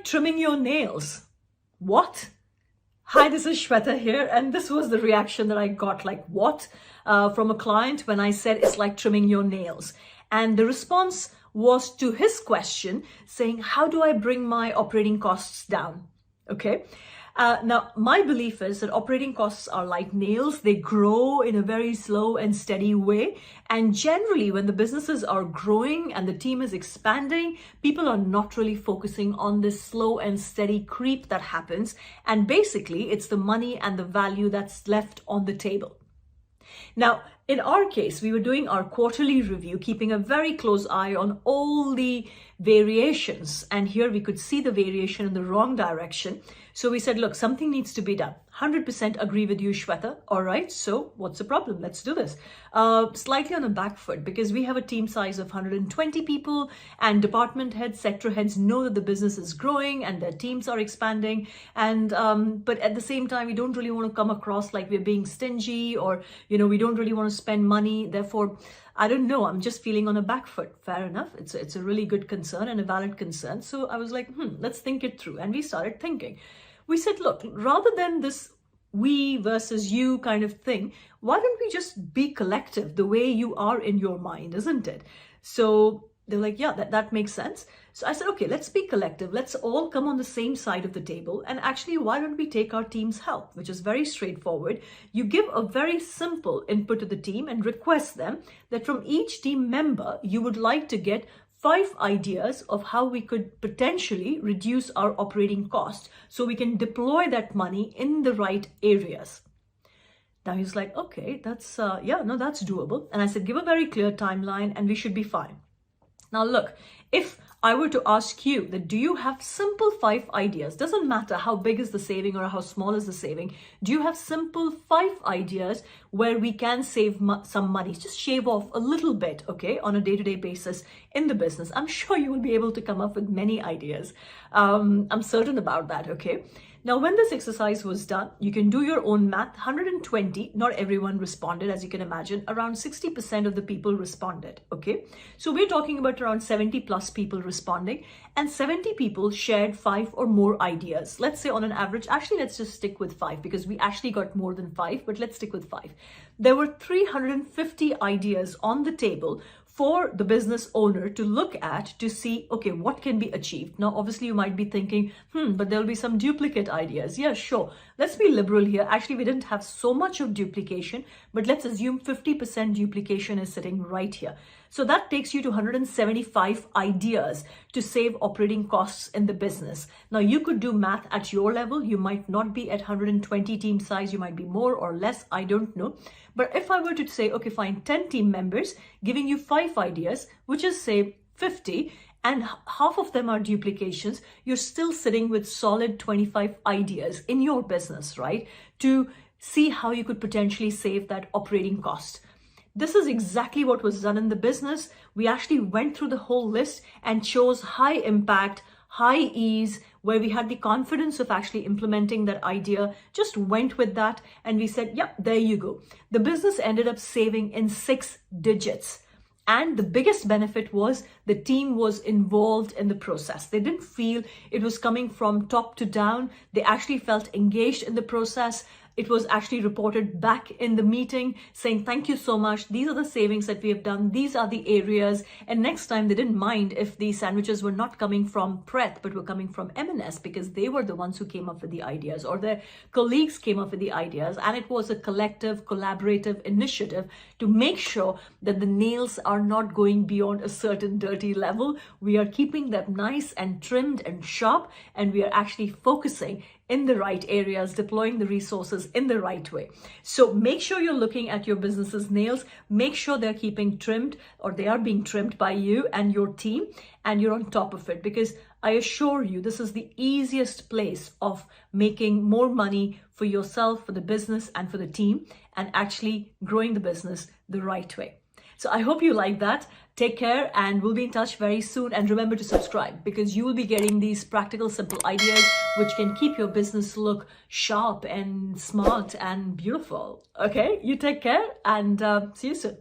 trimming your nails. What? Hi, this is Shweta here, and this was the reaction that I got, like, what? From a client when I said it's like trimming your nails. And the response was to his question saying, how do I bring my operating costs down? Okay. Now, my belief is that operating costs are like nails. They grow in a very slow and steady way. And generally, when the businesses are growing and the team is expanding, people are not really focusing on this slow and steady creep that happens. And basically, it's the money and the value that's left on the table. Now, in our case, we were doing our quarterly review, keeping a very close eye on all the variations. And here we could see the variation in the wrong direction. So we said, look, something needs to be done. 100% agree with you, Shweta. All right, so what's the problem? Let's do this. Slightly on a back foot because we have a team size of 120 people and department heads, sector heads know that the business is growing and their teams are expanding. And but at the same time, we don't really want to come across like we're being stingy or, we don't really want to spend money. Therefore, I don't know, I'm just feeling on a back foot. Fair enough. It's a really good concern and a valid concern. So I was like, let's think it through. And we started thinking. We said, look, rather than this we versus you kind of thing, why don't we just be collective the way you are in your mind, isn't it? So they're like, yeah, that makes sense. So I said, okay, let's be collective. Let's all come on the same side of the table. And actually, why don't we take our team's help, which is very straightforward. You give a very simple input to the team and request them that from each team member, you would like to get 5 ideas of how we could potentially reduce our operating cost so we can deploy that money in the right areas. Now he's like, okay, that's doable. And I said, give a very clear timeline and we should be fine. Now look, if I were to ask you that, do you have simple 5 ideas? Doesn't matter how big is the saving or how small is the saving. Do you have simple 5 ideas where we can save some money? Just shave off a little bit, okay, on a day-to-day basis in the business. I'm sure you will be able to come up with many ideas. I'm certain about that, okay? Now, when this exercise was done, you can do your own math. 120, not everyone responded, as you can imagine. Around 60% of the people responded, okay? So we're talking about around 70 plus people responding, and 70 people shared 5 or more ideas. Let's say on an average, actually, let's just stick with 5 because we actually got more than 5, but let's stick with 5. There were 350 ideas on the table for the business owner to look at to see, okay, what can be achieved? Now, obviously, you might be thinking, but there'll be some duplicate ideas. Yeah, sure. Let's be liberal here. Actually, we didn't have so much of duplication, but let's assume 50% duplication is sitting right here. So that takes you to 175 ideas to save operating costs in the business. Now, you could do math at your level. You might not be at 120 team size. You might be more or less. I don't know. But if I were to say, okay, fine, 10 team members giving you 5 ideas, which is say 50, and half of them are duplications, you're still sitting with solid 25 ideas in your business, right? To see how you could potentially save that operating cost. This is exactly what was done in the business. We actually went through the whole list and chose high impact, high ease, where we had the confidence of actually implementing that idea, just went with that. And we said, yeah, there you go. The business ended up saving in 6 digits. And the biggest benefit was the team was involved in the process. They didn't feel it was coming from top to down. They actually felt engaged in the process. It was actually reported back in the meeting saying, thank you so much. These are the savings that we have done. These are the areas. And next time they didn't mind if the sandwiches were not coming from Pret, but were coming from M&S because they were the ones who came up with the ideas or their colleagues came up with the ideas. And it was a collective, collaborative initiative to make sure that the nails are not going beyond a certain dirty level. We are keeping them nice and trimmed and sharp, and we are actually focusing in the right areas, deploying the resources in the right way. So make sure you're looking at your business's nails, make sure they're keeping trimmed or they are being trimmed by you and your team, and you're on top of it, because I assure you, this is the easiest place of making more money for yourself, for the business and for the team, and actually growing the business the right way. So I hope you like that. Take care, and we'll be in touch very soon. And remember to subscribe, because you will be getting these practical, simple ideas which can keep your business look sharp and smart and beautiful. Okay, you take care, and see you soon.